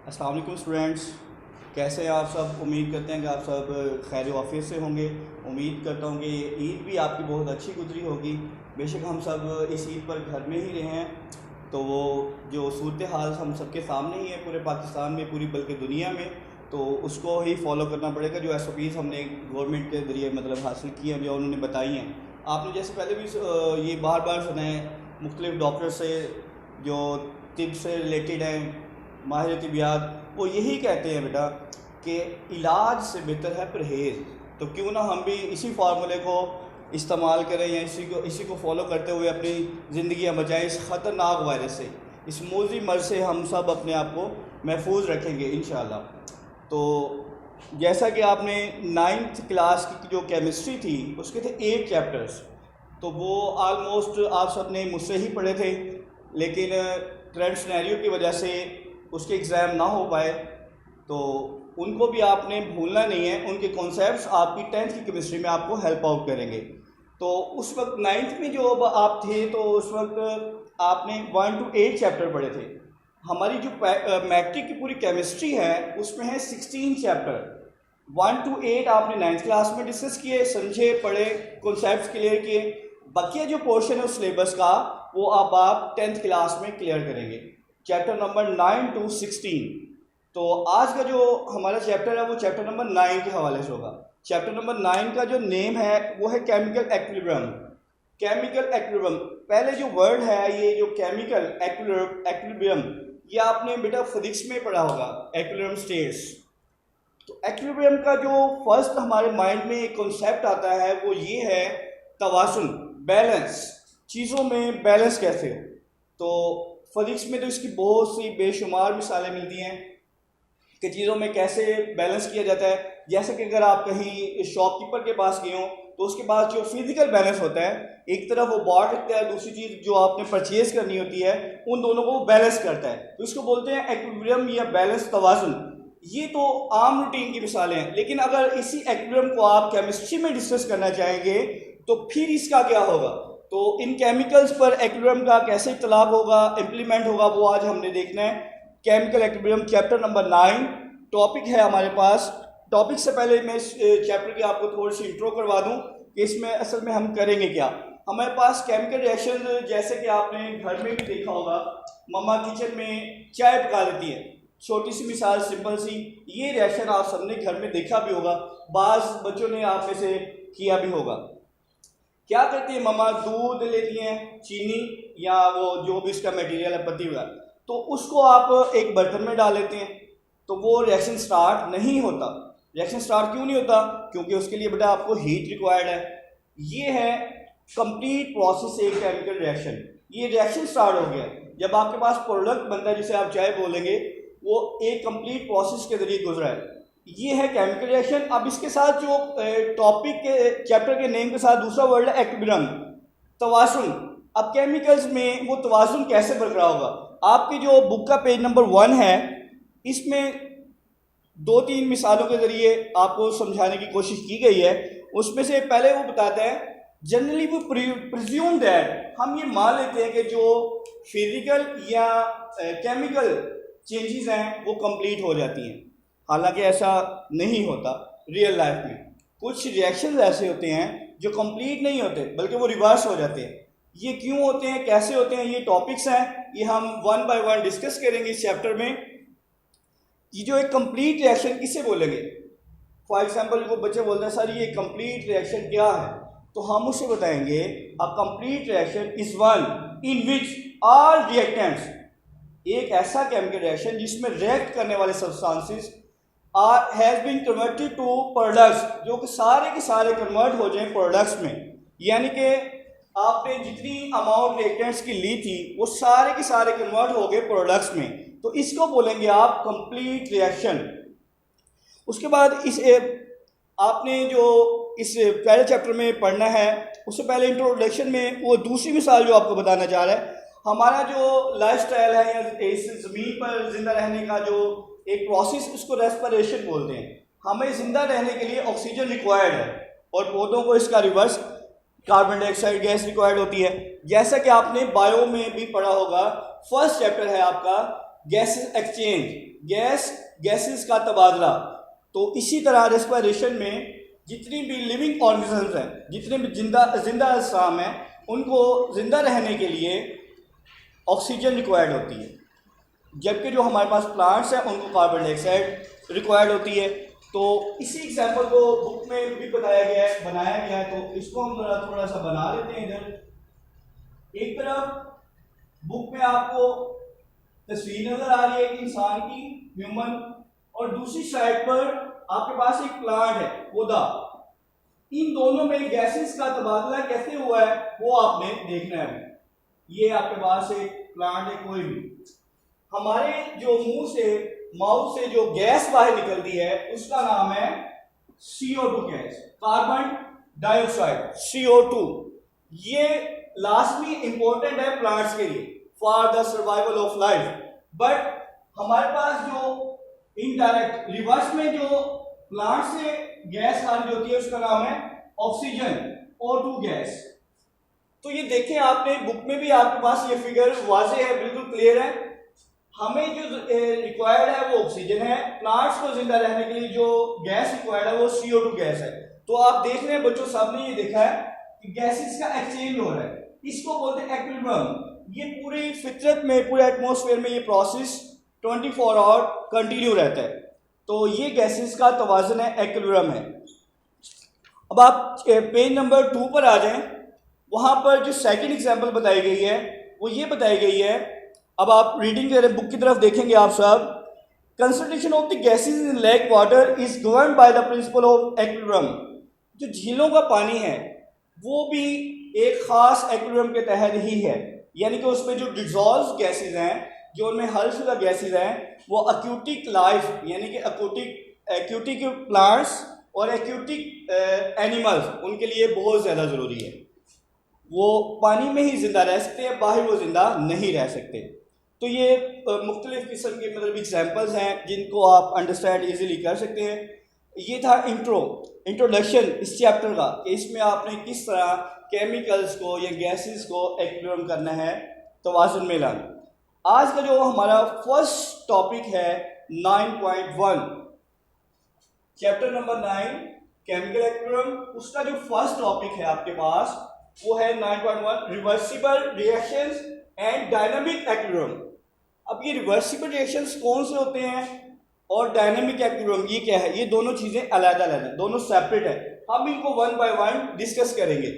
अस्सलाम वालेकुम स्टूडेंट्स, कैसे हैं आप सब। उम्मीद करते हैं कि आप सब खैर ऑफिस से होंगे। उम्मीद करता हूँ कि ईद भी आपकी बहुत अच्छी गुजरी होगी। बेशक हम सब इस ईद पर घर में ही रहे हैं, तो वो जो सूरत हाल हम सबके सामने ही है, पूरे पाकिस्तान में, पूरी बल्कि दुनिया में, तो उसको ही फॉलो करना पड़ेगा। जो SOPs हमने गवर्नमेंट के ज़रिए मतलब हासिल किए हैं, जो उन्होंने बताई हैं। आपने जैसे पहले भी ये बार बार सुना है मुख्तलिफ डॉक्टर से, जो तिब से रिलेटेड हैं, माहिर तिबियात, वो यही कहते हैं बेटा कि इलाज से बेहतर है परहेज़। तो क्यों ना हम भी इसी फार्मूले को इस्तेमाल करें या इसी को फॉलो करते हुए अपनी ज़िंदगियाँ बचाएं इस ख़तरनाक वायरस से, इस मूजी मर्ज से हम सब अपने आप को महफूज रखेंगे इंशाअल्लाह। तो जैसा कि आपने 9th क्लास की जो केमिस्ट्री थी उसके थे 8 चैप्टर्स, तो वो आलमोस्ट आप सब ने मुझसे ही पढ़े थे, लेकिन करंट सिनेरियो की वजह से उसके एग्ज़ाम ना हो पाए, तो उनको भी आपने भूलना नहीं है। उनके कॉन्सेप्ट्स आपकी 10th की केमिस्ट्री में आपको हेल्प आउट करेंगे। तो उस वक्त 9th में जो आप थे, तो उस वक्त आपने 1 to 8 चैप्टर पढ़े थे। हमारी जो मैट्रिक की पूरी केमिस्ट्री है उसमें है 16 चैप्टर। 1 to 8 आपने 9th क्लास में डिस्कस किए, समझे, पढ़े, कॉन्सेप्ट्स क्लियर किए। बाकी जो पोर्शन है उस सिलेबस का वो अब आप 10th क्लास में क्लियर करेंगे, चैप्टर नंबर 9 to 16। तो आज का जो हमारा चैप्टर है वो चैप्टर नंबर 9 के हवाले से होगा। चैप्टर नंबर 9 का जो नेम है वो है केमिकल एक्विलिब्रियम। केमिकल एक्विलिब्रियम, पहले जो वर्ड है ये जो केमिकल एक्विलिब्रियम, ये आपने बेटा फिजिक्स में पढ़ा होगा, एक्विलिब्रियम स्टेट्स। तो एक्विलिब्रियम का जो फर्स्ट हमारे माइंड में एक कॉन्सेप्ट आता है वो ये है तवाज़ुन, बैलेंस, चीज़ों में बैलेंस कैसे हो। तो फिजिक्स में तो इसकी बहुत सी बेशुमार मिसालें मिलती हैं कि चीज़ों में कैसे बैलेंस किया जाता है। जैसे कि अगर आप कहीं शॉपकीपर के पास गए हो तो उसके पास जो फिजिकल बैलेंस होता है, एक तरफ वो बार रखता है, दूसरी चीज़ जो आपने परचेज करनी होती है, उन दोनों को बैलेंस करता है, तो इसको बोलते हैं एक्विलिब्रियम या बैलेंस, तवाज़ुन। ये तो आम रूटीन की मिसालें हैं, लेकिन अगर इसी एक्विलिब्रियम को आप केमिस्ट्री में डिस्कस करना चाहेंगे तो फिर इसका क्या होगा। तो इन केमिकल्स पर एक्विलिब्रियम का कैसे इतलाक होगा, इम्प्लीमेंट होगा, वो आज हमने देखना है। Chemical equilibrium chapter number 9 topic है हमारे पास। टॉपिक से पहले मैं इस चैप्टर की आपको थोड़ी सी इंट्रो करवा दूं कि इसमें असल में हम करेंगे क्या। हमारे पास केमिकल रिएक्शन, जैसे कि आपने घर में भी देखा होगा, मम्मा किचन में चाय पका देती है, छोटी सी मिसाल, सिंपल सी। ये रिएक्शन आप सबने घर में देखा भी होगा, बाज़ बच्चों ने आप में से किया भी होगा। क्या करती है मम्मा, दूध लेती हैं, चीनी या वो जो भी इसका मटेरियल है, पत्ती वगैरह, तो उसको आप एक बर्तन में डाल लेते हैं, तो वो रिएक्शन स्टार्ट नहीं होता। रिएक्शन स्टार्ट क्यों नहीं होता? क्योंकि उसके लिए बेटा आपको हीट रिक्वायर्ड है। ये है कंप्लीट प्रोसेस एक केमिकल रिएक्शन। ये रिएक्शन स्टार्ट हो गया जब आपके पास प्रोडक्ट बनता है, जिसे आप चाय बोलेंगे, वो एक कंप्लीट प्रोसेस के जरिए गुजरा है। ये है केमिकल रिएक्शन। अब इसके साथ जो टॉपिक के चैप्टर के नेम के साथ दूसरा वर्ड है एक्विलिब्रियम, तवाज़ुन। अब केमिकल्स में वो तवाज़ुन कैसे बरकरार होगा? आपकी जो बुक का पेज नंबर 1 है, इसमें 2-3 मिसालों के ज़रिए आपको समझाने की कोशिश की गई है। उसमें से पहले वो बताता है, जनरली वो प्रिज्यूम दैट, हम ये मान लेते हैं कि जो फिजिकल या केमिकल चेंजेस हैं वो कंप्लीट हो जाती हैं। हालांकि ऐसा नहीं होता रियल लाइफ में। कुछ रिएक्शंस ऐसे होते हैं जो कंप्लीट नहीं होते, बल्कि वो रिवर्स हो जाते हैं। ये क्यों होते हैं, कैसे होते हैं, ये टॉपिक्स हैं, ये हम 1 by 1 डिस्कस करेंगे इस चैप्टर में। ये जो एक कंप्लीट रिएक्शन किसे बोलेंगे? फॉर एग्जांपल को बच्चे बोलते हैं सर ये कंप्लीट रिएक्शन क्या है, तो हम उसे बताएंगे a complete reaction is one in which all reactants, एक ऐसा केमिकल रिएक्शन जिसमें रिएक्ट करने वाले substances has been converted to products, जो कि सारे के सारे कन्वर्ट हो जाएं प्रोडक्ट्स में। यानी कि आपने जितनी अमाउंट रिएक्टेंट्स की ली थी वो सारे के सारे कन्वर्ट हो गए प्रोडक्ट्स में, तो इसको बोलेंगे आप कंप्लीट रिएक्शन। उसके बाद इस आपने जो इस पहले चैप्टर में पढ़ना है, उससे पहले इंट्रोडक्शन में वो दूसरी मिसाल जो आपको बताना चाह रहा है, हमारा जो लाइफस्टाइल है या इस ज़मीन पर जिंदा रहने का जो एक प्रोसेस, उसको रेस्पिरेशन बोलते हैं। हमें जिंदा रहने के लिए ऑक्सीजन रिक्वायर्ड है और पौधों को इसका reverse carbon dioxide gas required होती है। जैसा कि आपने बायो में भी पढ़ा होगा, फर्स्ट चैप्टर है आपका गैसेस एक्सचेंज, गैसेस का तबादला। तो इसी तरह रेस्पिरेशन में जितनी भी लिविंग ऑर्गेनिजम्स हैं, जितने भी जिंदा अजसाम हैं, उनको ज़िंदा रहने के लिए ऑक्सीजन रिक्वायर्ड होती है, जबकि जो हमारे पास प्लांट्स हैं उनको कार्बन डाइऑक्साइड रिक्वायर्ड होती है। तो इसी एग्जाम्पल को बुक में भी बनाया गया है, तो इसको हम थोड़ा सा बना लेते हैं। इधर एक तरफ बुक में आपको तस्वीर नजर आ रही है एक इंसान की, ह्यूमन, और दूसरी साइड पर आपके पास एक प्लांट है, पौधा। इन दोनों में गैसेस का तबादला कैसे हुआ है वो आपने देखना है। ये आपके पास एक प्लांट है, कोई भी, हमारे जो मुंह से, माउथ से जो गैस बाहर निकलती है उसका नाम है CO2 gas, carbon dioxide, CO2। ये लास्टली इंपॉर्टेंट है प्लांट्स के लिए for the survival of life. But हमारे पास जो इनडायरेक्ट रिवर्स में जो प्लांट से गैस खारिज होती है उसका नाम है ऑक्सीजन, O2 गैस। तो ये देखें आपने बुक में भी आपके पास ये फिगर वाजे है, बिल्कुल क्लियर है। हमें जो रिक्वायर्ड है वो ऑक्सीजन है, प्लांट्स को जिंदा रहने के लिए जो गैस रिक्वायर्ड है वो CO2 गैस है। तो आप देख रहे हैं बच्चों, सबने ये देखा है कि गैसेस का एक्सचेंज हो रहा है, इसको बोलते हैं एक्विलिब्रियम। ये पूरी फितरत में, पूरे एटमॉस्फेयर में ये प्रोसेस 24 आवर कंटिन्यू रहता है। तो ये गैसेस का तवाज़ुन है, एक्विलिब्रियम है। अब आप पेज नंबर 2 पर आ जाएं, वहां पर जो सेकंड एग्जांपल बताई गई है वो ये बताई गई है। अब आप रीडिंग के बुक की तरफ देखेंगे आप सब। Concentration of the gases in lake water is govern by the principle of equilibrium. जो झीलों का पानी है वो भी एक खास एक्विलिब्रियम के तहत ही है, यानी कि उसमें जो डिसॉल्व गैसेस हैं, जो उनमें हल्फुल्ला गैसेस हैं, वो एक्यूटिक लाइफ, यानी कि एक्यूटिक प्लांट्स और एक्यूटिक एनिमल्स, उनके लिए बहुत ज़्यादा ज़रूरी है। वो पानी में ही जिंदा रह सकते हैं, बाहर वो जिंदा नहीं रह सकते। तो ये मुख्तलिफ किस्म के मतलब एग्जाम्पल्स हैं जिनको आप अंडरस्टैंड इजीली कर सकते हैं। ये था इंट्रोडक्शन इस चैप्टर का, कि इसमें आपने किस तरह केमिकल्स को या गैसेस को एक्विलिब्रियम करना है, तवाज़ुन में लाना। आज का जो हमारा फर्स्ट टॉपिक है 9.1, चैप्टर नंबर 9 केमिकल एक्विलिब्रियम, उसका जो फर्स्ट टॉपिक है आपके पास वो है 9.1 reversible reactions and dynamic equilibrium. अब ये रिवर्सिबल रिएक्शंस कौन से होते हैं और डायनामिक एक्विलिब्रियम ये क्या है, ये दोनों चीजें अलग-अलग हैं, दोनों सेपरेट है। हम इनको 1 बाय 1 डिस्कस करेंगे।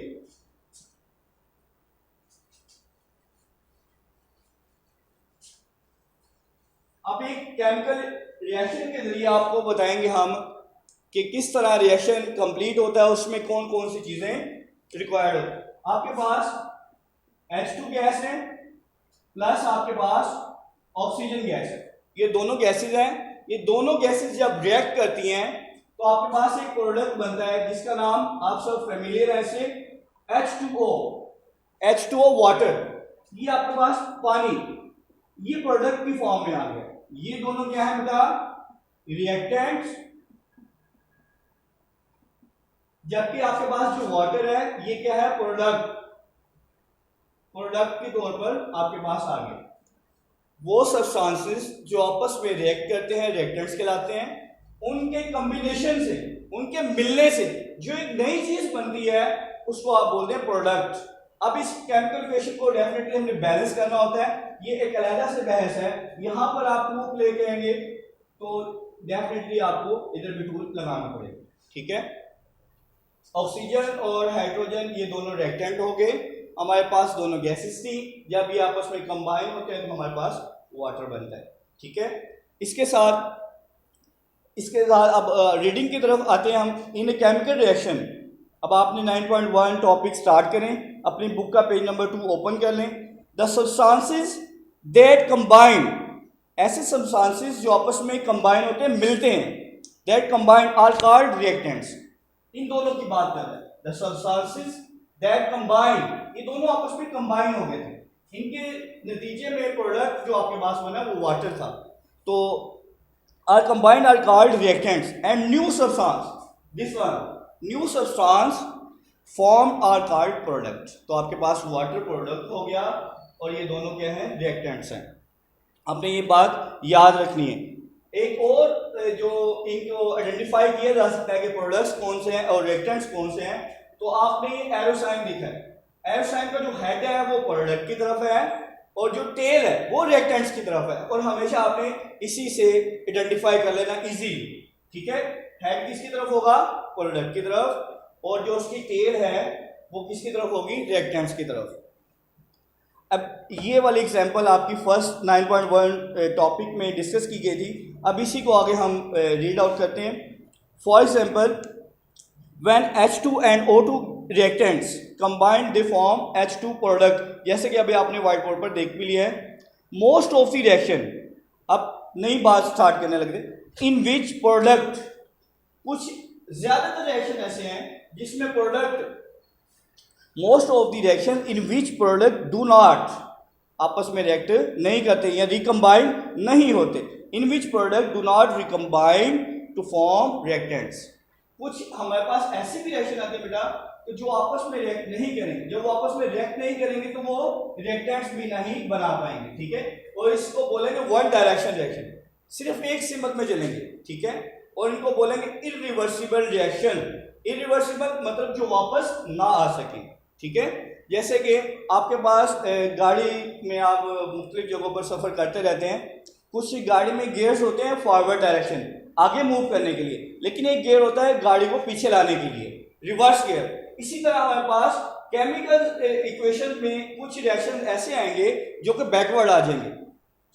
अब एक केमिकल रिएक्शन के जरिए आपको बताएंगे हम कि किस तरह रिएक्शन कंप्लीट होता है, उसमें कौन कौन सी चीजें रिक्वायर्ड होती है। आपके पास H2 गैस है प्लस आपके पास ऑक्सीजन गैस है, ये दोनों गैसेज हैं। ये दोनों गैसेज जब रिएक्ट करती हैं तो आपके पास एक प्रोडक्ट बनता है जिसका नाम आप सब फेमिलियर है से H2O वाटर। ये आपके पास पानी, ये प्रोडक्ट की फॉर्म में आ गया। ये दोनों क्या है बेटा, रिएक्टेंट्स, जबकि आपके पास जो वाटर है ये क्या है, प्रोडक्ट के तौर पर आपके पास आ गए। वो सब्सटेंसेस जो आपस में रिएक्ट करते हैं रिएक्टेंट्स कहलाते हैं। उनके कॉम्बिनेशन से, उनके मिलने से जो एक नई चीज बनती है उसको आप बोलते हैं प्रोडक्ट। अब इस केमिकल इक्वेशन को डेफिनेटली हमने बैलेंस करना होता है, ये एक अलग से बहस है। यहां पर आप टू प्ले करेंगे तो डेफिनेटली आपको इधर भी टूल लगाना पड़ेगा, ठीक है। ऑक्सीजन और हाइड्रोजन ये दोनों रिएक्टेंट हो गए, हमारे पास दोनों गैसेस थी, जब ये आपस में कंबाइन होते हैं तो हमारे पास वाटर बनता है, ठीक है। इसके साथ अब रीडिंग की तरफ आते हैं हम। इन केमिकल रिएक्शन, अब आपने 9.1 टॉपिक स्टार्ट करें, अपनी बुक का पेज नंबर 2 ओपन कर लें। द सब्सटेंसेस दैट कंबाइन, ऐसे सब्सटेंसेस जो आपस में कंबाइन होते हैं, मिलते हैं, that combine are called reactants. इन दोनों की बात कर रहे हैं, द सब्सटेंसेस दैट कंबाइन, ये दोनों आपस में कंबाइन हो गए थे, इनके नतीजे में प्रोडक्ट जो आपके पास बना वो वाटर था। तो are combined are called reactants and new substance, this one new substance form are called product. तो आपके पास वाटर प्रोडक्ट हो गया और ये दोनों क्या हैं, रिएक्टेंट्स हैं। आपने ये बात याद रखनी है। एक और जो इनको आइडेंटिफाई किया जा सकता है कि प्रोडक्ट्स कौन से हैं और रिएक्टेंट्स कौन से हैं, तो आपने ये एरो साइन दिखा है। एरो साइन का जो हेड है वो प्रोडक्ट की तरफ है और जो टेल है वो रिएक्टेंट्स की तरफ है, और हमेशा आपने इसी से आइडेंटिफाई कर लेना इजीली, ठीक है। हेड किसकी तरफ होगा? प्रोडक्ट की तरफ, और जो उसकी टेल है वो किसकी तरफ होगी? रिएक्टेंट्स की तरफ। अब ये वाली एग्जांपल आपकी फर्स्ट 9.1 टॉपिक में डिस्कस की गई थी। अब इसी को आगे हम रीड आउट करते हैं। For example, when H2 and O2 reactants combined they form H2 product. जैसे कि अभी आपने व्हाइट बोर्ड पर देख भी लिया है। मोस्ट ऑफ द रिएक्शन, अब नई बात स्टार्ट करने लग गए। इन विच प्रोडक्ट, कुछ ज्यादातर रिएक्शन ऐसे हैं जिसमें product, most of the reaction in which product do not, आपस में रिएक्ट नहीं करते या रिकम्बाइन नहीं होते। In which product do not recombine to form reactants. कुछ हमारे पास ऐसे भी रिएक्शन आते हैं बेटा तो जो आपस में रिएक्ट नहीं करेंगे। जब वो आपस में रिएक्ट नहीं करेंगे तो वो रिएक्टेंट्स भी नहीं बना पाएंगे, ठीक है। और इसको बोलेंगे वन डायरेक्शन रिएक्शन, सिर्फ एक सिमत में चलेंगे, ठीक है। और इनको बोलेंगे इरिवर्सिबल रिएक्शन। इरिवर्सिबल मतलब जो वापस ना आ सके, ठीक है। जैसे कि आपके पास गाड़ी में आप मुख्तलिफ जगहों पर सफ़र करते रहते हैं। कुछ गाड़ी में गियर्स होते हैं फॉरवर्ड डायरेक्शन, आगे मूव करने के लिए, लेकिन एक गियर होता है गाड़ी को पीछे लाने के लिए, रिवर्स गियर। इसी तरह हमारे पास केमिकल इक्वेशन में कुछ रिएक्शन ऐसे आएंगे जो कि बैकवर्ड आ जाएंगे।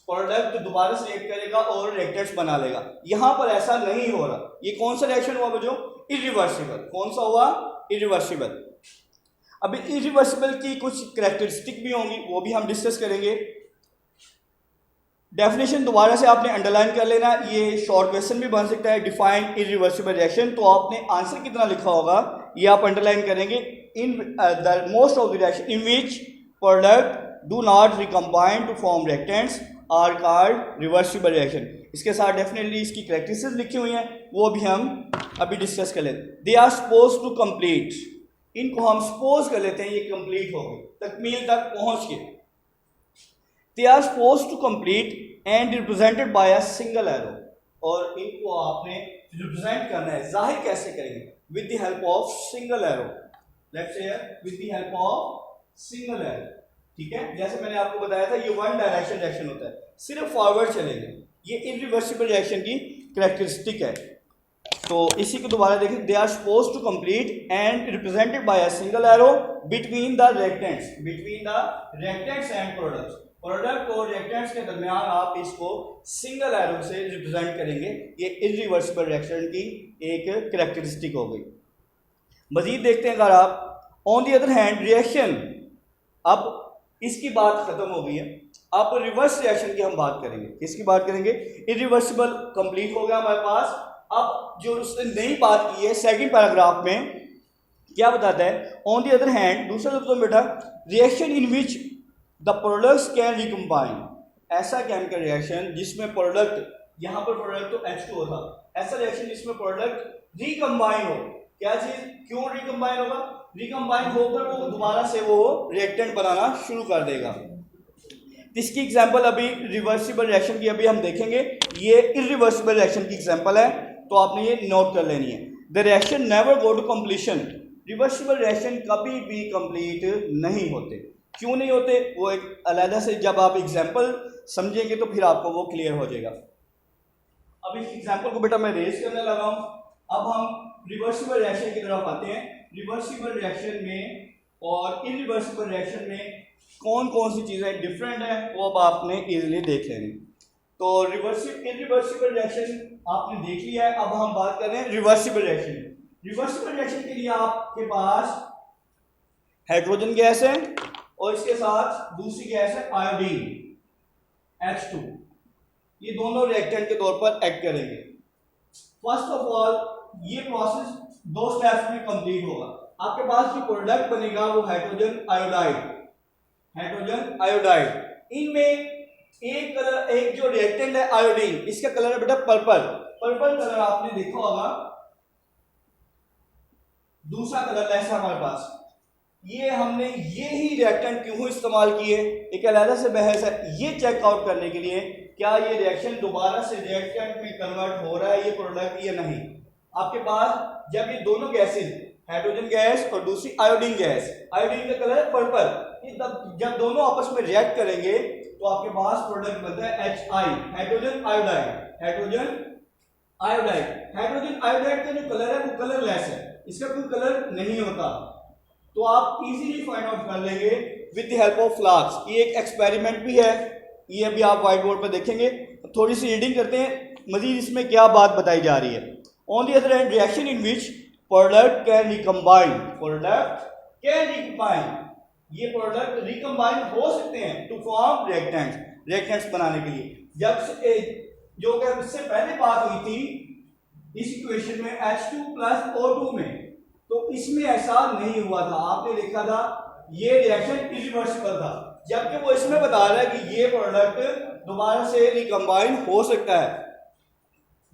प्रोडक्ट दोबारा से रिएक्ट करेगा और रिएक्टेंट्स बना लेगा। यहाँ पर ऐसा नहीं हो रहा। ये कौन सा रिएक्शन हुआ बच्चों? इरिवर्सिबल। कौन सा हुआ? इरिवर्सिबल। अभी इरिवर्सिबल की कुछ कैरेक्टरिस्टिक भी होंगी, वो भी हम डिस्कस करेंगे। डेफिनेशन दोबारा से आपने अंडरलाइन कर लेना। ये शॉर्ट क्वेश्चन भी बन सकता है, डिफाइन इरिवर्सिबल रिएक्शन। तो आपने आंसर कितना लिखा होगा ये आप अंडरलाइन करेंगे। In the most of the reaction in which product do not recombine to form reactants are called reversible reaction. इसके साथ डेफिनेटली इसकी कैरेक्टरिस्टिक्स लिखी हुई हैं, वो भी हम अभी डिस्कस कर लेते हैं। They are suppose to complete, इनको हम सपोज कर लेते हैं ये कंप्लीट हो गई, तकमील तक पहुंच के। They are suppose to complete and represented by a single arrow, और इनको आपने रिप्रेजेंट करना है। जाहिर कैसे करेंगे? With the help of single arrow. Let's say with the help of single arrow, ठीक है। जैसे मैंने आपको बताया था ये वन डायरेक्शन रिएक्शन होता है, सिर्फ फॉरवर्ड चलेंगे। ये इरिवर्सिबल रिएक्शन की कैरेक्टरिस्टिक है। तो इसी को दोबारा देखें। They are suppose to complete and represented by a single arrow between the reactants, between the reactants and products. Product और रिएक्टेंट्स के दरमियान आप इसको सिंगल एरो से रिप्रेजेंट करेंगे। ये इरिवर्सिबल रिएक्शन की एक कैरेक्टरिस्टिक हो गई। मजीद देखते हैं अगर आप, on the other hand reaction, अब इसकी बात खत्म हो गई है। अब रिवर्स रिएक्शन की हम बात करेंगे। किसकी बात करेंगे? इरिवर्सिबल कंप्लीट हो गया हमारे पास। अब जो उसने नई बात की है सेकंड पैराग्राफ में, क्या बताता है? ऑन द अदर हैंड, दूसरे लफ्ज़ों में बेटा, reaction in which the products can recombine, ऐसा केमिकल रिएक्शन जिसमें प्रोडक्ट, यहाँ पर प्रोडक्ट तो H2O था, ऐसा रिएक्शन जिसमें प्रोडक्ट रिकम्बाइन हो। क्या चीज? क्यों रिकम्बाइन होगा? रिकम्बाइन होकर वो दोबारा से वो रिएक्टेंट बनाना शुरू कर देगा। इसकी एग्जांपल अभी रिवर्सिबल रिएक्शन की अभी हम देखेंगे। ये इरिवर्सिबल रिएक्शन की एग्जांपल है, तो आपने ये नोट कर लेनी है। The reaction never go to completion, reversible reaction कभी भी कंप्लीट नहीं होते। क्यों नहीं होते? वो एक अलग से जब आप एग्जांपल समझेंगे तो फिर आपको वो क्लियर हो जाएगा। अब इस एग्जांपल को बेटा मैं रेज करने लगा हूं। अब हम रिवर्सिबल रिएक्शन की तरफ आते हैं। रिवर्सिबल रिएक्शन में और इरिवर्सिबल रिएक्शन में कौन कौन सी चीजें डिफरेंट है वो अब आपने इजीली देख लेनी। तो इरिवर्सिबल रिएक्शन आपने देख लिया है। अब हम बात कर रहे हैं रिवर्सिबल रिएक्शन। रिवर्सिबल रिएक्शन के लिए आपके पास हाइड्रोजन गैस है और इसके साथ दूसरी गैस है आयोडीन, H2। ये दोनों रिएक्टेंट के तौर पर एक्ट करेंगे। फर्स्ट ऑफ ऑल ये प्रोसेस दो स्टेप्स में कंप्लीट होगा। आपके पास जो प्रोडक्ट बनेगा वो हाइड्रोजन आयोडाइड, हाइड्रोजन आयोडाइड। इनमें एक कलर, एक जो रिएक्टेंट है आयोडीन, इसका कलर है बेटा पर्पल। पर्पल कलर आपने देखा होगा। दूसरा कलर ऐसा हमारे पास, ये हमने ये ही रिएक्टेंट क्यों इस्तेमाल किए, एक अलग से बहस है। ये चेक आउट करने के लिए क्या ये रिएक्शन दोबारा से रिएक्टेंट में कन्वर्ट हो रहा है ये प्रोडक्ट या नहीं। आपके पास जब ये दोनों गैसेस, हाइड्रोजन गैस और दूसरी आयोडीन गैस, आयोडीन का कलर है पर्पल, जब दोनों आपस में रिएक्ट करेंगे तो आपके पास प्रोडक्ट बनता है HI, hydrogen iodide. Hydrogen iodide, hydrogen iodide का जो कलर है वो कलरलेस है, इसका कोई कलर नहीं होता। तो आप इजीली फाइंड आउट कर लेंगे with the help of flask. ये एक एक्सपेरिमेंट भी है, ये अभी आप व्हाइट बोर्ड पर देखेंगे। थोड़ी सी रीडिंग करते हैं मजीद इसमें क्या बात बताई जा रही है। On the other hand, reaction in which product can recombine, product can recombine, ये प्रोडक्ट रिकम्बाइन हो सकते हैं टू फॉर्म रिएक्टेंट्स, रिएक्टेंट्स बनाने के लिए। जब से जो कि इससे पहले बात हुई थी इस इक्वेशन में H2+O2 में, तो इसमें ऐसा नहीं हुआ था। आपने देखा था ये रिएक्शन इरिवर्सिबल था, जबकि वो इसमें बता रहा है कि ये प्रोडक्ट दोबारा से रिकम्बाइन हो सकता है।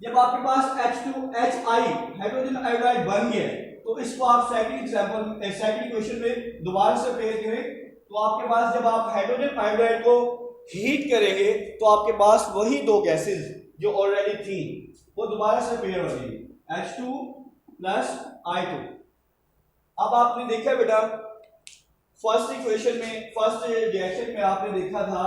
जब आपके पास H2HI हाइड्रोजन आयोडाइड बन गया तो इसको आप सेकंड एग्जांपल, सेकंड इक्वेशन में दोबारा से पेयर करें तो आपके पास जब आप हाइड्रोजन आयोडाइड को हीट करेंगे तो आपके पास वही दो गैसेस जो ऑलरेडी थी वो दोबारा से पेयर हो जाएंगी, H2+I2। अब आपने देखा बेटा फर्स्ट इक्वेशन में, फर्स्ट रिएक्शन में आपने देखा था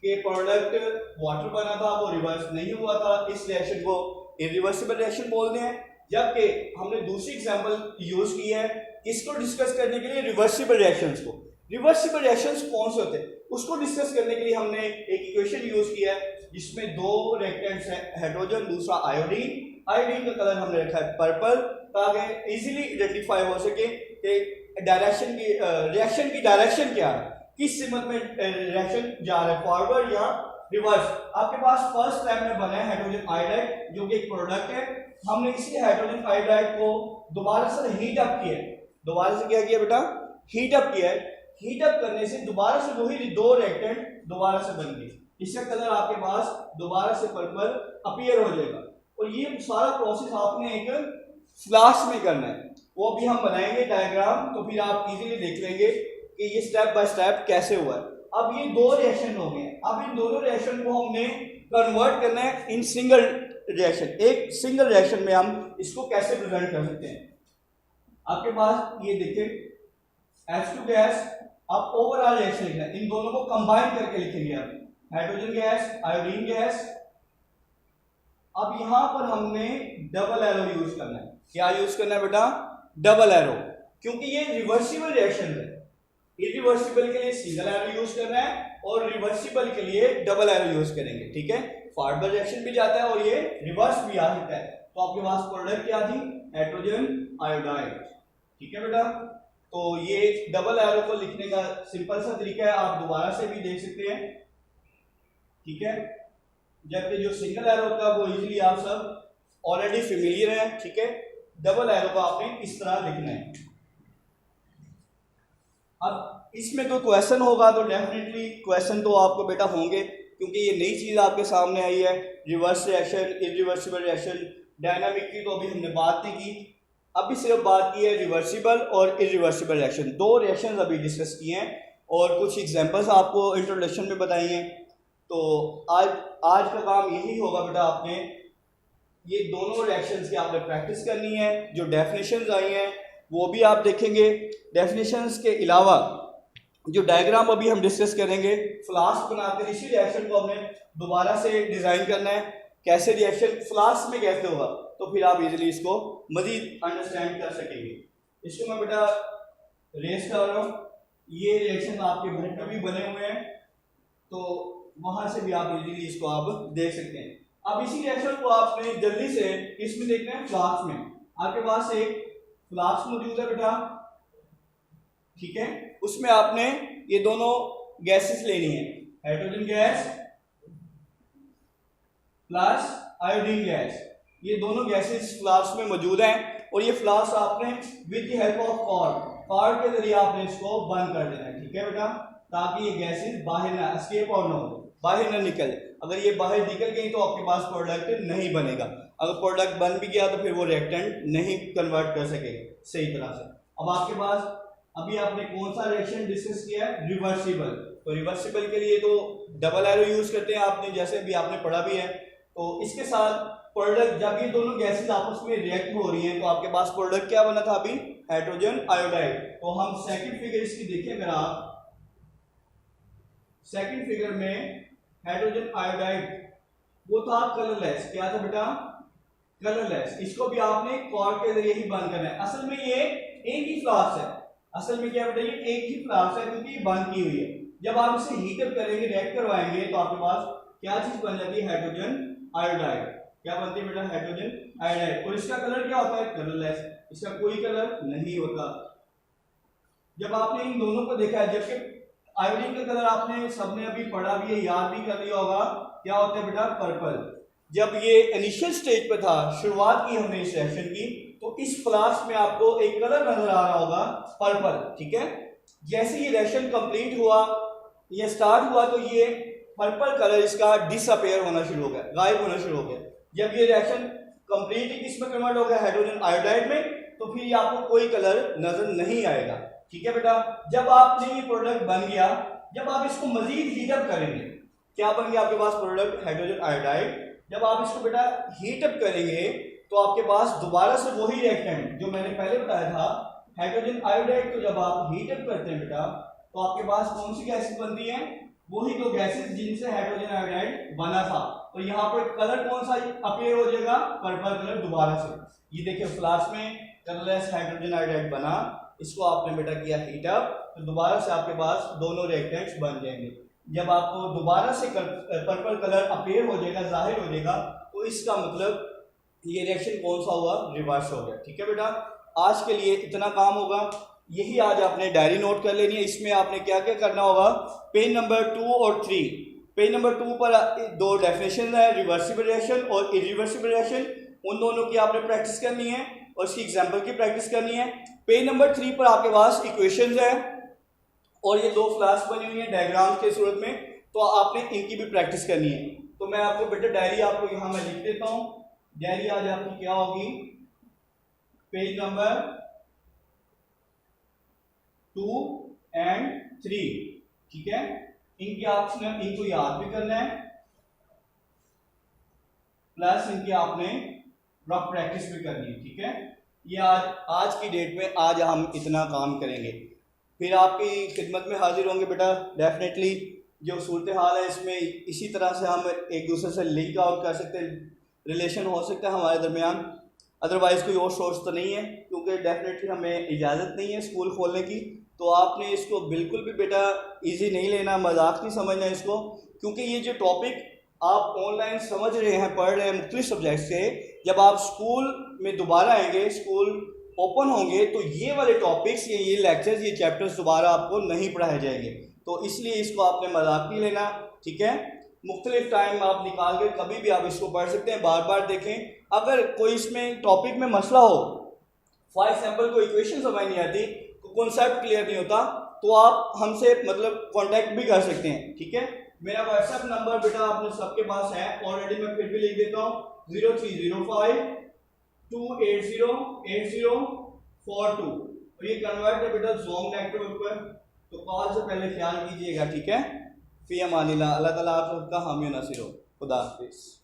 कि प्रोडक्ट वाटर बना था, वो रिवर्स नहीं हुआ था, इस रिएक्शन को इरिवर्सिबल रिएक्शन बोलते हैं। जबकि हमने दूसरी एग्जांपल यूज की है किसको डिस्कस करने के लिए, रिवर्सिबल रिएक्शंस को। रिवर्सिबल रिएक्शंस कौन से होते हैं उसको डिस्कस करने के लिए हमने एक इक्वेशन यूज किया है जिसमें दो रिएक्टेंट्स हैं, हाइड्रोजन दूसरा आयोडीन। आयोडीन का कलर हमने रखा है पर्पल ताकि इजीली आइडेंटिफाई हो सके कि डायरेक्शन की, रिएक्शन की डायरेक्शन क्या है, किस सिमत में रिएक्शन जा रहा है, फॉरवर्ड या रिवर्स। आपके पास फर्स्ट टाइम में बना है हाइड्रोजन आयोडाइड जो कि एक प्रोडक्ट है। हमने इसी हाइड्रोजन आयोडाइड को दोबारा से हीट अप किया है, दोबारा से क्या किया बेटा, हीट अप किया है। हीट अप करने से दोबारा से वही दो रिएक्टेंट दोबारा से बन गए, इसका कलर आपके पास दोबारा से पर्पल अपीयर हो जाएगा। और ये सारा प्रोसेस आपने एक फ्लास्क में करना है, वो भी हम बनाएंगे डायग्राम, तो फिर आप इजीली देख लेंगे कि ये स्टेप बाय स्टेप कैसे हुआ है। अब ये दो रिएक्शन हो गए, अब इन दोनों रिएक्शन को हमने कन्वर्ट करना है इन सिंगल रिएक्शन। एक सिंगल रिएक्शन में हम इसको कैसे प्रेजेंट कर सकते हैं। आपके पास ये देखिए H2 गैस, आप ओवरऑल रिएक्शन लिखना है, इन दोनों को कंबाइन करके लिखेंगे आप, हाइड्रोजन गैस आयोडीन गैस। अब यहां पर हमने डबल एरो यूज करना है। क्या यूज करना है बेटा, डबल एरो, क्योंकि ये रिवर्सिबल रिएक्शन है। इरिवर्सिबल के लिए सिंगल एरो यूज करना है और रिवर्सिबल के लिए डबल एरो यूज करेंगे, ठीक है। फॉरवर्ड रिएक्शन भी जाता है और ये रिवर्स भी आ सकता है। तो आपके पास प्रोडक्ट क्या थी, हाइड्रोजन आयोडाइड, ठीक है बेटा। तो ये डबल एरो को लिखने का सिंपल सा तरीका है, आप दोबारा से भी देख सकते हैं, ठीक है। जबकि जो सिंगल एरो होता है वो इजीली आप सब ऑलरेडी फेमिलियर है, ठीक है। डबल एरो को आपने इस तरह लिखना है। अब इसमें कोई क्वेश्चन होगा तो डेफिनेटली क्वेश्चन तो आपको बेटा होंगे, क्योंकि ये नई चीज़ आपके सामने आई है। Reverse reaction, irreversible reaction, dynamic की तो अभी हमने बात नहीं की, अभी सिर्फ बात की है रिवर्सिबल और इरिवर्सिबल रिएक्शन। दो रिएक्शन अभी डिस्कस किए हैं और कुछ एग्जांपल्स आपको इंट्रोडक्शन में बताई हैं। तो आज का काम यही होगा बेटा, आपने ये दोनों रिएक्शंस की आपने प्रैक्टिस करनी है। जो डेफिनेशंस आई हैं वो भी आप देखेंगे। डेफिनेशंस के अलावा जो डायग्राम अभी हम डिस्कस करेंगे, फ्लास्क बनाकर इसी रिएक्शन को हमने दोबारा से डिज़ाइन करना है। कैसे रिएक्शन फ्लास्क में कैसे होगा, तो फिर आप इजीली इसको मजीद अंडरस्टैंड कर सकेंगे। इसको मैं बेटा रेस कर रहा हूँ। ये रिएक्शन आपके घर में भी बने हुए हैं, तो वहां से भी आप इजीली इसको आप देख सकते हैं। अब इसी रिएक्शन को आपने जल्दी से इसमें देखना है, फ्लास्क में। आपके पास एक फ्लास्क मौजूद है बेटा, ठीक है। उसमें आपने ये दोनों गैसेस लेनी है, hydrogen gas plus iodine gas. ये दोनों गैसेस फ्लास्क में मौजूद हैं और ये फ्लास्क आपने with the help of cord के जरिए आपने इसको बंद कर देना है, ठीक है बेटा, ताकि ये गैसेस बाहर ना एस्केप और ना हो, बाहर ना निकले। अगर ये बाहर निकल गई तो आपके पास प्रोडक्ट नहीं बनेगा। अगर प्रोडक्ट बन भी गया तो फिर वो रिएक्टेंट नहीं कन्वर्ट कर सकेगा सही तरह से। अब आपके पास अभी आपने कौन सा रिएक्शन डिस्कस किया है, रिवर्सिबल। तो रिवर्सिबल के लिए तो डबल एरो यूज करते हैं, आपने जैसे भी आपने पढ़ा भी है। तो इसके साथ प्रोडक्ट, जब ये दोनों गैसेस आपस में रिएक्ट हो रही हैं तो आपके पास प्रोडक्ट क्या बना था अभी, हाइड्रोजन आयोडाइड। तो हम सेकंड फिगर इसकी देखें, अगर आप सेकंड फिगर में हाइड्रोजन आयोडाइड वो था कलरलेस, क्या था बेटा, कलरलेस। इसको भी आपने कॉर्क के जरिए ही बंद करना है। असल में ये एक ही फ्लास्क है, असल में क्या बेटा ये एक ही फ्लास्क है क्योंकि ये बंद की हुई है। जब आप इसे हीटअप करेंगे, रिएक्ट करवाएंगे तो आपके पास क्या चीज बन जाती है, हाइड्रोजन आयोडाइड। क्या बनती है बेटा, हाइड्रोजन आयोडाइड। और इसका कलर क्या होता है, कलरलेस, इसका कोई कलर नहीं होता। जब आपने इन दोनों को देखा है, जबकि आयोडीन का कलर आपने सबने अभी पढ़ा भी है, याद भी कर लिया होगा, क्या होता है बेटा, पर्पल। जब ये इनिशियल स्टेज पे था, शुरुआत की हमने इस रिएक्शन की, तो इस फ्लास्क में आपको एक कलर नजर आ रहा होगा, पर्पल, ठीक है। जैसे ये रिएक्शन कंप्लीट हुआ, ये स्टार्ट हुआ, तो ये पर्पल कलर इसका डिसअपेयर होना शुरू हो गया, गायब होना शुरू हो गया। जब ये रिएक्शन कंप्लीट किस में कन्वर्ट हो गया, हाइड्रोजन आयोडाइड में, तो फिर ये आपको कोई कलर नजर नहीं आएगा, ठीक है बेटा। जब आपने ये प्रोडक्ट बन गया, जब आप इसको मजीद हीटअप करेंगे, क्या बन गया आपके पास प्रोडक्ट, हाइड्रोजन आयोडाइड। जब आप इसको बेटा हीटअप करेंगे तो आपके पास दोबारा से वही रिएक्टेंट जो मैंने पहले बताया था, हाइड्रोजन आयोडाइड को जब आप हीटअप करते हैं बेटा, तो आपके पास कौन सी गैसेस बनती हैं, वही दो गैसेस जिनसे हाइड्रोजन आयोडाइड बना था। तो यहाँ पर कलर कौन सा अपीयर हो जाएगा, पर्पल कलर दोबारा से। ये देखिए फ्लास्क में कलरलेस हाइड्रोजन आयोडाइड बना, इसको आपने बेटा किया हीटअप, तो दोबारा से आपके पास दोनों रिएक्टेंट्स बन जाएंगे। जब आपको दोबारा से पर्पल कलर अपीयर हो जाएगा, जाहिर हो जाएगा, तो इसका मतलब ये रिएक्शन कौन सा हुआ, रिवर्स हो गया, ठीक है बेटा। आज के लिए इतना काम होगा, यही आज आपने डायरी नोट कर लेनी है। इसमें आपने क्या क्या करना होगा, पेज नंबर 2 और 3, पेज नंबर 2 पर दो डेफिनेशन है, रिवर्सिबल रिएक्शन और इरिवर्सिबल रिएक्शन, उन दोनों की आपने प्रैक्टिस करनी है और इसकी एग्जाम्पल की प्रैक्टिस करनी है। पेज नंबर 3 पर आपके पास इक्वेशंस है और ये दो फ्लास्क बनी हुई है डायग्राम के सूरत में, तो आपने इनकी भी प्रैक्टिस करनी है। तो मैं आपको बेटा डायरी आपको यहाँ मैं लिख देता हूँ। डायरी आज आपकी क्या होगी, पेज नंबर 2 एंड 3, ठीक है। इनकी आपने इनको याद भी करना है, प्लस इनकी आपने रफ प्रैक्टिस भी करनी है, ठीक है। ये आज की डेट में आज हम इतना काम करेंगे, फिर आपकी खिदमत में हाजिर होंगे बेटा। डेफिनेटली जो सूरत हाल है इसमें इसी तरह से हम एक दूसरे से लिंक आउट कर सकते हैं, रिलेशन हो सकता है हमारे दरमियान, अदरवाइज़ कोई और सोर्स तो नहीं है, क्योंकि डेफिनेटली हमें इजाज़त नहीं है स्कूल खोलने की। तो आपने इसको बिल्कुल भी बेटा इजी नहीं लेना, मजाक नहीं समझना इसको, क्योंकि ये जो टॉपिक आप ऑनलाइन समझ रहे हैं, पढ़ रहे हैं मुख्तलिफ सब्जेक्ट्स के, जब आप स्कूल में दोबारा आएंगे, स्कूल ओपन होंगे, तो ये वाले टॉपिक्स, ये लेक्चर्स, ये चैप्टर्स दोबारा आपको नहीं पढ़ाए जाएंगे। तो इसलिए इसको आपने मजाक नहीं लेना, ठीक है। मुख्तलिफ टाइम आप निकाल के कभी भी आप इसको पढ़ सकते हैं, बार बार देखें। अगर कोई इसमें टॉपिक में मसला हो, फॉर एग्जाम्पल कोई इक्वेशन समझ नहीं आती, तो कॉन्सेप्ट क्लियर नहीं होता, तो आप हमसे मतलब कांटेक्ट भी कर सकते हैं, ठीक है। मेरा व्हाट्सएप नंबर बेटा आपने सबके पास है ऑलरेडी, मैं फिर भी लिख देता हूँ 0305 2808042। और ये कन्वर्ट है बेटा ज़ूम नेटवर्क पर, तो कॉल से पहले ख्याल कीजिएगा, ठीक है। फ़ी अमानिल्लाह, अल्लाह ताला आप सबका हामी नासिर हो। खुदा हाफिज़।